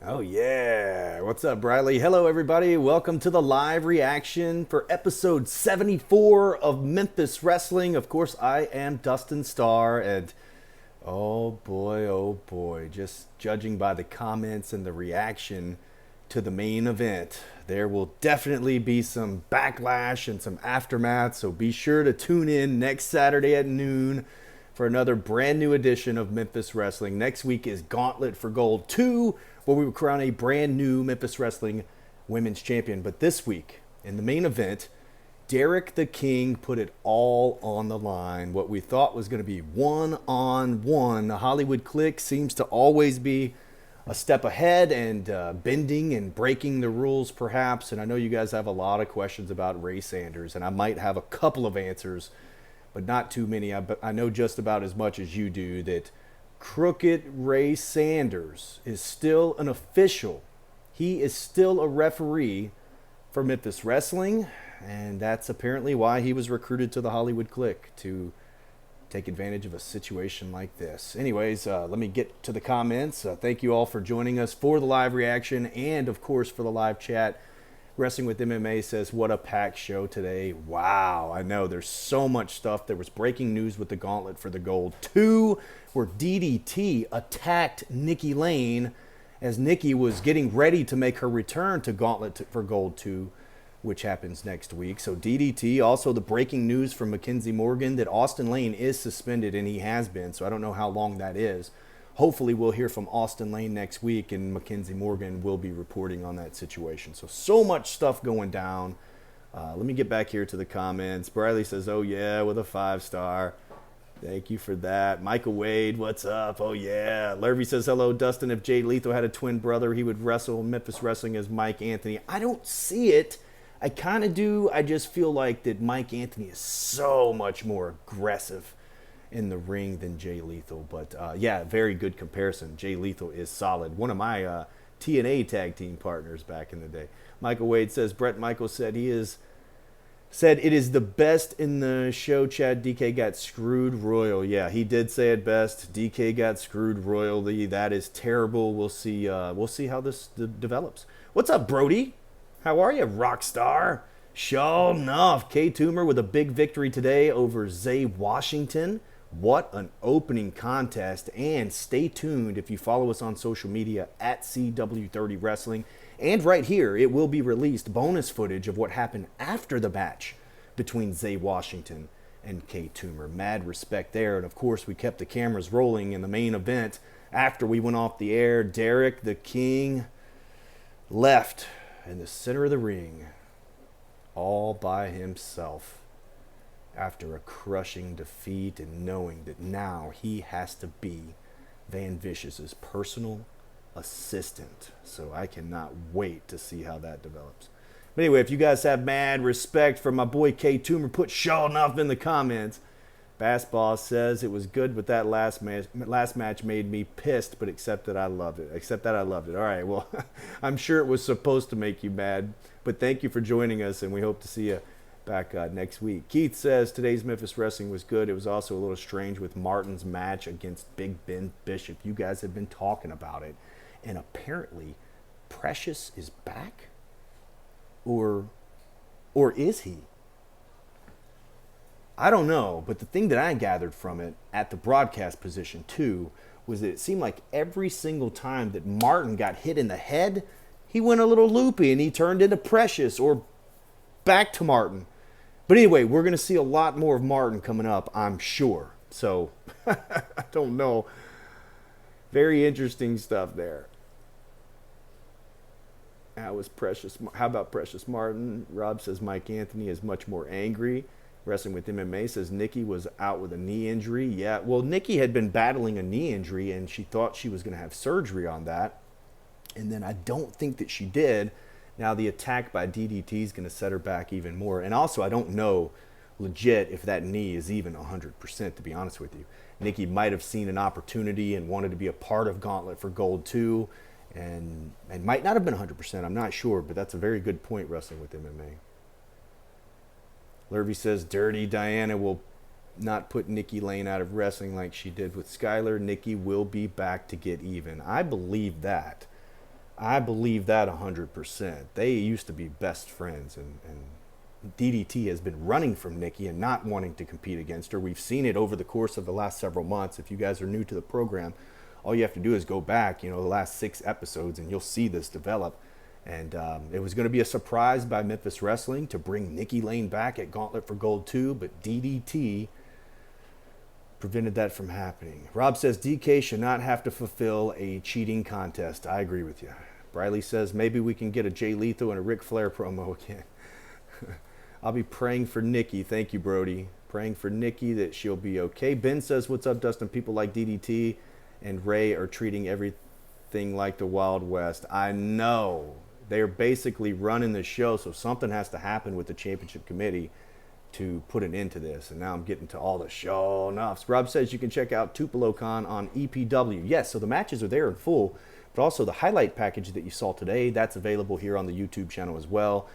Oh, yeah. What's up, Briley? Hello, everybody. Welcome to the live reaction for episode 74 of Memphis Wrestling. Of course, I am Dustin Starr, and oh boy, just judging by the comments and the reaction to the main event, there will definitely be some backlash and some aftermath, so be sure to tune in next Saturday at noon for another brand new edition of Memphis Wrestling. Next week is Gauntlet for Gold 2, where we will crown a brand new Memphis Wrestling Women's Champion. But this week, in the main event, Derek the King put it all on the line. What we thought was going to be one-on-one. The Hollywood Clique seems to always be a step ahead and bending and breaking the rules, perhaps. And I know you guys have a lot of questions about Ray Sanders, and I might have a couple of answers, but not too many. I know just about as much as you do that Crooked Ray Sanders is still an official. He is still a referee for Memphis Wrestling, and that's apparently why he was recruited to the Hollywood Clique, to take advantage of a situation like this. Anyways, let me get to the comments. Thank you all for joining us for the live reaction and, of course, for the live chat. Wrestling with MMA says, what a packed show today. Wow, I know there's so much stuff. There was breaking news with the Gauntlet for the Gold 2, where DDT attacked Nikki Lane as Nikki was getting ready to make her return to Gauntlet for Gold 2, which happens next week. So DDT, also the breaking news from Mackenzie Morgan that Austin Lane is suspended, and he has been, so I don't know how long that is. Hopefully we'll hear from Austin Lane next week, and Mackenzie Morgan will be reporting on that situation. So much stuff going down. Let me get back here to the comments. Briley says, oh yeah, with a 5-star. Thank you for that. Michael Wade, what's up? Oh yeah. Lurvy says, hello, Dustin. If Jay Lethal had a twin brother, he would wrestle Memphis Wrestling as Mike Anthony. I don't see it. I kind of do. I just feel like that Mike Anthony is so much more aggressive in the ring than Jay Lethal. But yeah, very good comparison. Jay Lethal is solid. One of my TNA tag team partners back in the day. Michael Wade says, Brett Michaels said it is the best in the show. Chad DK got screwed royal. Yeah, he did say it best. DK got screwed royally. That is terrible. We'll see how this develops. What's up, Brody? How are you, Rockstar? Sure enough, K Toomer with a big victory today over Zay Washington. What an opening contest. And stay tuned if you follow us on social media at CW30 Wrestling. And right here, it will be released bonus footage of what happened after the match between Zay Washington and K Toomer. Mad respect there. And of course, we kept the cameras rolling in the main event. After we went off the air, Derek the King left in the center of the ring all by himself after a crushing defeat, and knowing that now he has to be Van Vicious's personal assistant. So I cannot wait to see how that develops. But anyway, if you guys have mad respect for my boy K Toomer, put Shaw enough in the comments. Bass Boss says it was good, but that last match made me pissed, but except that I loved it. All right, well, I'm sure it was supposed to make you mad, but thank you for joining us, and we hope to see you back next week. Keith says today's Memphis Wrestling was good. It was also a little strange with Martin's match against Big Ben Bishop. You guys have been talking about it, and apparently Precious is back, or is he? I don't know, but the thing that I gathered from it at the broadcast position too was that it seemed like every single time that Martin got hit in the head, he went a little loopy and he turned into Precious or back to Martin. But anyway, we're going to see a lot more of Martin coming up, I'm sure. So, I don't know. Very interesting stuff there. How about Precious Martin? Rob says Mike Anthony is much more angry. Wrestling with MMA says Nikki was out with a knee injury. Yeah, well, Nikki had been battling a knee injury, and she thought she was going to have surgery on that. And then I don't think that she did. Now the attack by DDT is going to set her back even more. And also, I don't know legit if that knee is even 100%, to be honest with you. Nikki might have seen an opportunity and wanted to be a part of Gauntlet for Gold 2, and might not have been 100%. I'm not sure, but that's a very good point, Wrestling with MMA. Lurvy says Dirty Diana will not put Nikki Lane out of wrestling like she did with Skylar. Nikki will be back to get even. I believe that. I believe that 100%. They used to be best friends, and DDT has been running from Nikki and not wanting to compete against her. We've seen it over the course of the last several months. If you guys are new to the program, all you have to do is go back, the last 6 episodes, and you'll see this develop. And it was going to be a surprise by Memphis Wrestling to bring Nikki Lane back at Gauntlet for Gold 2, but DDT prevented that from happening. Rob says DK should not have to fulfill a cheating contest. I agree with you. Briley says maybe we can get a Jay Lethal and a Ric Flair promo again. I'll be praying for Nikki. Thank you, Brody. Praying for Nikki that she'll be okay. Ben says, what's up, Dustin? People like DDT and Ray are treating everything like the Wild West. I know. They're basically running the show, so something has to happen with the championship committee to put an end to this. And now I'm getting to all the show nuffs. Rob says you can check out Tupelo Con on EPW. Yes, so the matches are there in full, but also the highlight package that you saw today, that's available here on the YouTube channel as well.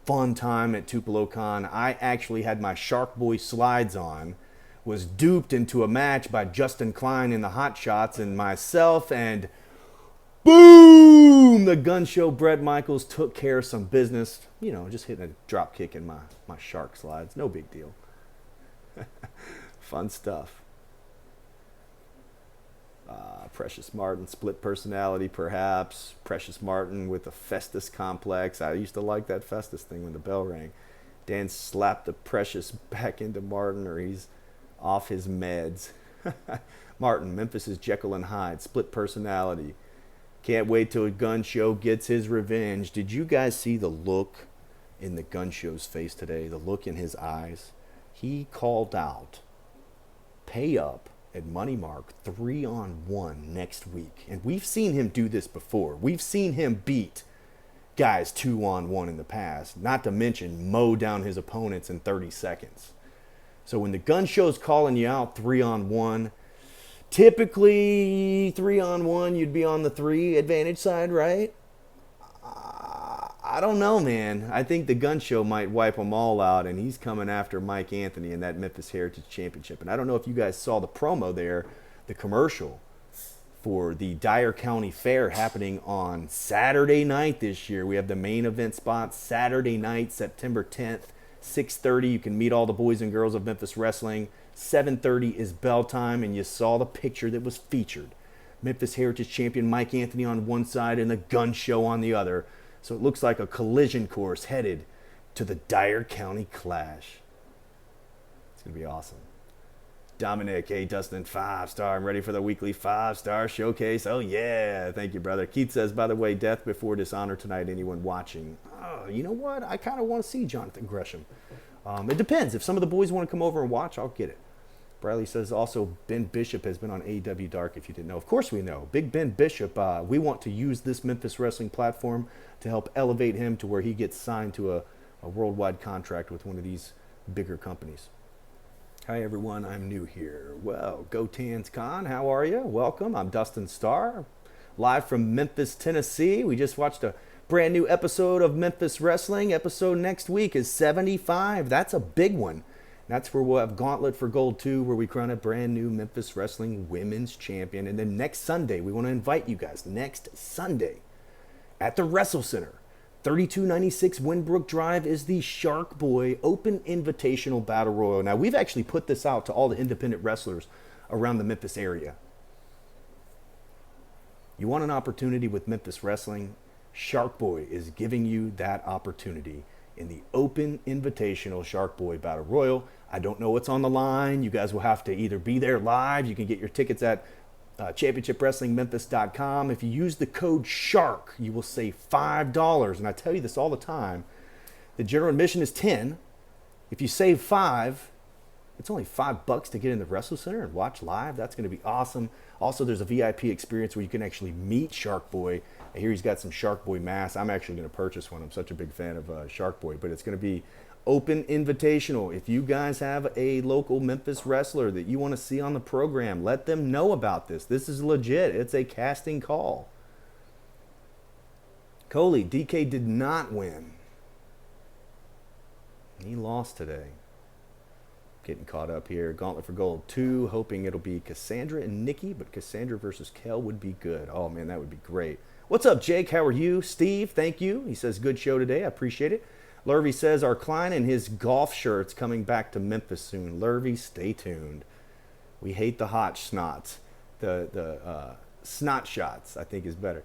Fun time at Tupelo Con. I actually had my Shark Boy slides on, was duped into a match by Justin Klein in the Hot Shots and myself, and boom! The gun show Bret Michaels took care of some business. Just hitting a drop kick in my shark slides. No big deal. Fun stuff. Precious Martin, split personality perhaps. Precious Martin with the Festus complex. I used to like that Festus thing when the bell rang. Dan slapped the Precious back into Martin, or he's off his meds. Martin, Memphis is Jekyll and Hyde, split personality. Can't wait till a gun show gets his revenge. Did you guys see the look in the gun show's face today? The look in his eyes? He called out, pay up at Money Mark 3-on-1 next week. And we've seen him do this before. We've seen him beat guys 2-on-1 in the past, not to mention mow down his opponents in 30 seconds. So when the gun show's calling you out 3-on-1, typically 3-on-1, you'd be on the 3 advantage side, right? I don't know, man. I think the gun show might wipe them all out, and he's coming after Mike Anthony in that Memphis Heritage Championship. And I don't know if you guys saw the promo there, the commercial for the Dyer County Fair happening on Saturday night this year. We have the main event spot Saturday night, September 10th, 6:30. You can meet all the boys and girls of Memphis Wrestling. 7:30 is bell time, and you saw the picture that was featured. Memphis Heritage Champion Mike Anthony on one side and the gun show on the other. So it looks like a collision course headed to the Dyer County Clash. It's going to be awesome. Dominic, hey, Dustin, 5-star. I'm ready for the weekly 5-star showcase. Oh, yeah. Thank you, brother. Keith says, by the way, death before dishonor tonight. Anyone watching? Oh, you know what? I kind of want to see Jonathan Gresham. It depends. If some of the boys want to come over and watch, I'll get it. Bradley says also Ben Bishop has been on AEW Dark, if you didn't know. Of course we know. Big Ben Bishop, we want to use this Memphis Wrestling platform to help elevate him to where he gets signed to a worldwide contract with one of these bigger companies. Hi, everyone. I'm new here. Well, Go Tans Con, how are you? Welcome. I'm Dustin Starr, live from Memphis, Tennessee. We just watched a brand new episode of Memphis Wrestling. Episode next week is 75. That's a big one. That's where we'll have Gauntlet for Gold 2, where we crown a brand new Memphis Wrestling Women's Champion. And then next Sunday, we want to invite you guys, next Sunday, at the Wrestle Center, 3296 Winbrook Drive, is the Shark Boy Open Invitational Battle Royal. Now, we've actually put this out to all the independent wrestlers around the Memphis area. You want an opportunity with Memphis Wrestling? Shark Boy is giving you that opportunity in the Open Invitational Shark Boy Battle Royal. I don't know what's on the line. You guys will have to either be there live. You can get your tickets at championshipwrestlingmemphis.com. If you use the code SHARK, you will save $5. And I tell you this all the time. The general admission is $10. If you save $5, it's only $5 to get in the Wrestle Center and watch live. That's going to be awesome. Also, there's a VIP experience where you can actually meet Shark Boy. I hear he's got some Shark Boy masks. I'm actually going to purchase one. I'm such a big fan of Shark Boy. But it's going to be Open Invitational. If you guys have a local Memphis wrestler that you want to see on the program, let them know about this. This is legit. It's a casting call. Coley, DK did not win. He lost today. Getting caught up here. Gauntlet for Gold 2, hoping it'll be Cassandra and Nikki, but Cassandra versus Kel would be good. Oh, man, that would be great. What's up, Jake? How are you? Steve, thank you. He says, good show today. I appreciate it. Lurvy says, our Klein and his golf shirts coming back to Memphis soon. Lurvy, stay tuned. We hate the hot snots. The snot shots, I think, is better.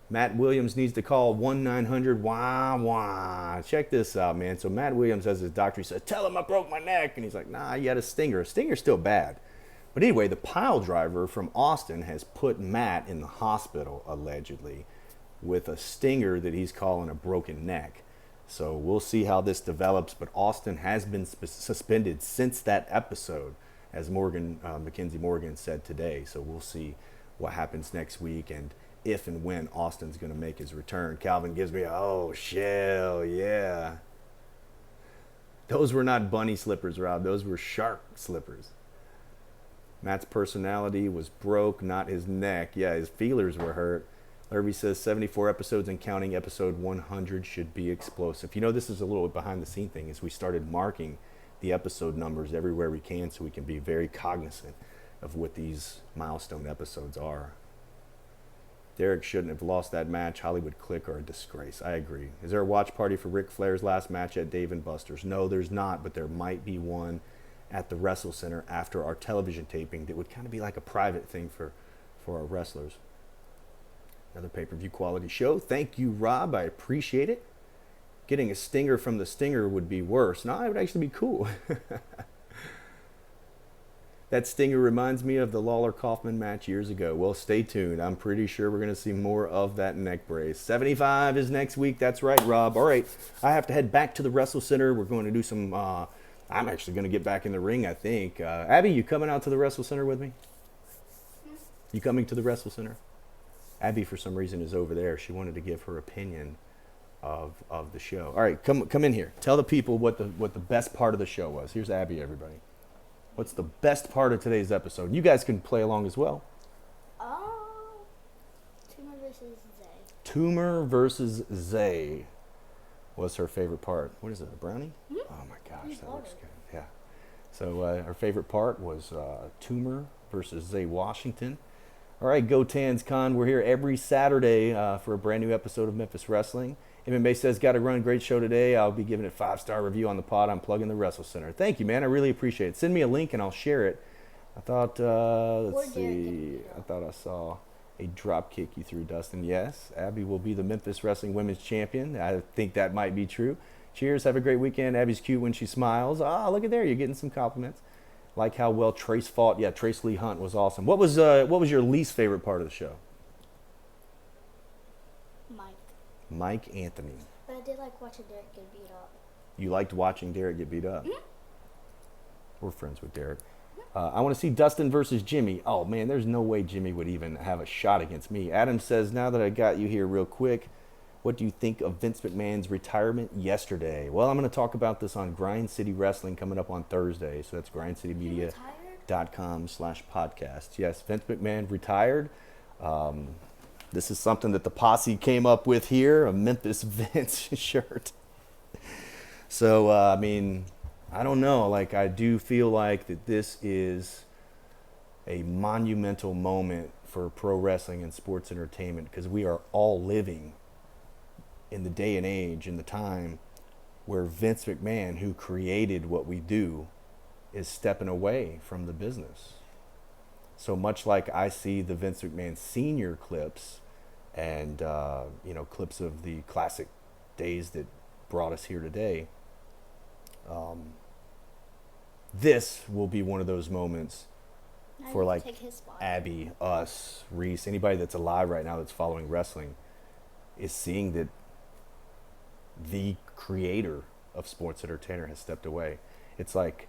Matt Williams needs to call 1-900-WAH-WAH. Check this out, man. So Matt Williams has his doctor. He says, tell him I broke my neck. And he's like, nah, you had a stinger. A stinger's still bad. But anyway, the pile driver from Austin has put Matt in the hospital, allegedly, with a stinger that he's calling a broken neck. So we'll see how this develops. But Austin has been suspended since that episode, as Mackenzie Morgan said today. So we'll see what happens next week and if and when Austin's going to make his return. Calvin gives me, oh, shell, yeah. Those were not bunny slippers, Rob. Those were shark slippers. Matt's personality was broke, not his neck. Yeah, his feelers were hurt. Larry says 74 episodes and counting. Episode 100 should be explosive. You know, this is a little behind the scene thing, is we started marking the episode numbers everywhere we can so we can be very cognizant of what these milestone episodes are. Derek shouldn't have lost that match. Hollywood Click are a disgrace. I agree. Is there a watch party for Ric Flair's last match at Dave & Buster's? No, there's not, but there might be one at the Wrestle Center after our television taping that would kind of be like a private thing for our wrestlers. Another pay-per-view quality show. Thank you, Rob. I appreciate it. Getting a stinger from the stinger would be worse. No, it would actually be cool. That stinger reminds me of the Lawler-Kaufman match years ago. Well, stay tuned. I'm pretty sure we're going to see more of that neck brace. 75 is next week. That's right, Rob. All right, I have to head back to the Wrestle Center. We're going to do some... I'm actually going to get back in the ring, I think. Abby, you coming out to the Wrestle Center with me? You coming to the Wrestle Center? Abby, for some reason, is over there. She wanted to give her opinion of the show. All right, come in here. Tell the people what the best part of the show was. Here's Abby, everybody. What's the best part of today's episode? You guys can play along as well. Toomer versus Zay. Toomer versus Zay was her favorite part. What is it, a brownie? Mm-hmm. Oh my gosh, that looks good. Yeah. So her favorite part was Toomer versus Zay Washington. All right, Go Tans Con. We're here every Saturday for a brand new episode of Memphis Wrestling. MMA says, got to run. Great show today. I'll be giving it 5-star review on the pod. I'm plugging the Wrestle Center. Thank you, man. I really appreciate it. Send me a link and I'll share it. I thought, let's see. I thought I saw a drop kick you threw, Dustin. Yes, Abby will be the Memphis Wrestling Women's Champion. I think that might be true. Cheers. Have a great weekend. Abby's cute when she smiles. Ah, look at there. You're getting some compliments. Like how well Trace fought. Yeah, Trace Lee Hunt was awesome. What was your least favorite part of the show? Mike Anthony. But I did like watching Derek get beat up. You liked watching Derek get beat up? Mm-hmm. We're friends with Derek. I want to see Dustin versus Jimmy. Oh, man, there's no way Jimmy would even have a shot against me. Adam says, now that I got you here real quick, what do you think of Vince McMahon's retirement yesterday? Well, I'm going to talk about this on Grind City Wrestling coming up on Thursday. So that's grindcitymedia.com/podcast. Yes, Vince McMahon retired. This is something that the posse came up with here, a Memphis Vince shirt. So, I mean, I don't know. Like, I do feel like that this is a monumental moment for pro wrestling and sports entertainment because we are all living in the day and age, in the time where Vince McMahon, who created what we do, is stepping away from the business. So much like I see the Vince McMahon senior clips and, clips of the classic days that brought us here today, this will be one of those moments for like Abby, us, Reese, anybody that's alive right now that's following wrestling is seeing that the creator of sports entertainer has stepped away. It's like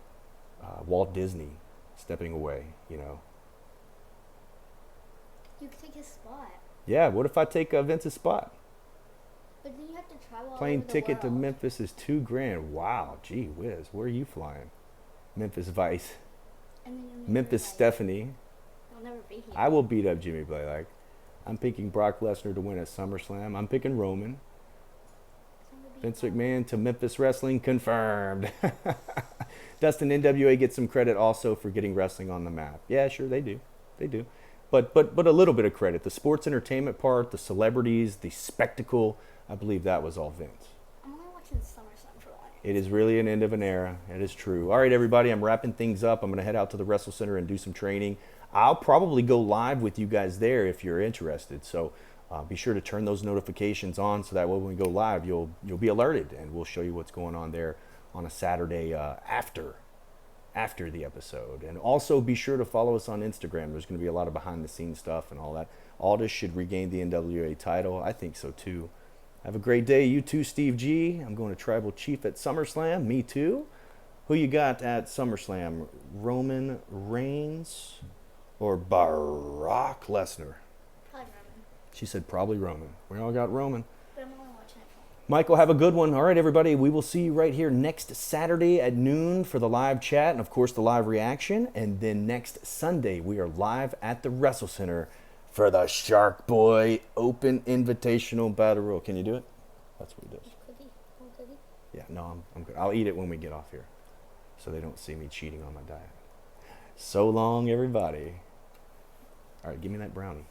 Walt Disney stepping away, you know. You could take his spot. Yeah, what if I take Vince's spot? But then you have to travel all Plane over the ticket to world. Memphis is $2,000. Wow, gee whiz. Where are you flying? Memphis Vice. And then you'll Memphis never, Stephanie. You'll never be here. I will beat up Jimmy Blaylock. I'm picking Brock Lesnar to win at SummerSlam. I'm picking Roman. Vince McMahon to Memphis Wrestling confirmed. Dustin, NWA gets some credit also for getting wrestling on the map. Yeah, sure, they do. They do. But a little bit of credit. The sports entertainment part, the celebrities, the spectacle, I believe that was all Vince. I'm only watching SummerSlam for one. It is really an end of an era. It is true. All right, everybody, I'm wrapping things up. I'm going to head out to the Wrestle Center and do some training. I'll probably go live with you guys there if you're interested. So be sure to turn those notifications on so that way when we go live, you'll be alerted, and we'll show you what's going on there on a Saturday after the episode. And also be sure to follow us on Instagram. There's going to be a lot of behind the scenes stuff and all that. Aldis should regain the NWA title. I think so too. Have a great day. You too, Steve G. I'm going to Tribal Chief at SummerSlam. Me too. Who you got at SummerSlam? Roman Reigns or Brock Lesnar? Probably Roman. She said probably Roman. We all got Roman. But I'm only watching it for one. Michael, have a good one. All right, everybody. We will see you right here next Saturday at noon for the live chat and, of course, the live reaction. And then next Sunday, we are live at the Wrestle Center for the Shark Boy Open Invitational Battle Royal. Can you do it? That's what he does. Cookie? One cookie? Yeah, no, I'm good. I'll eat it when we get off here so they don't see me cheating on my diet. So long, everybody. All right, give me that brownie.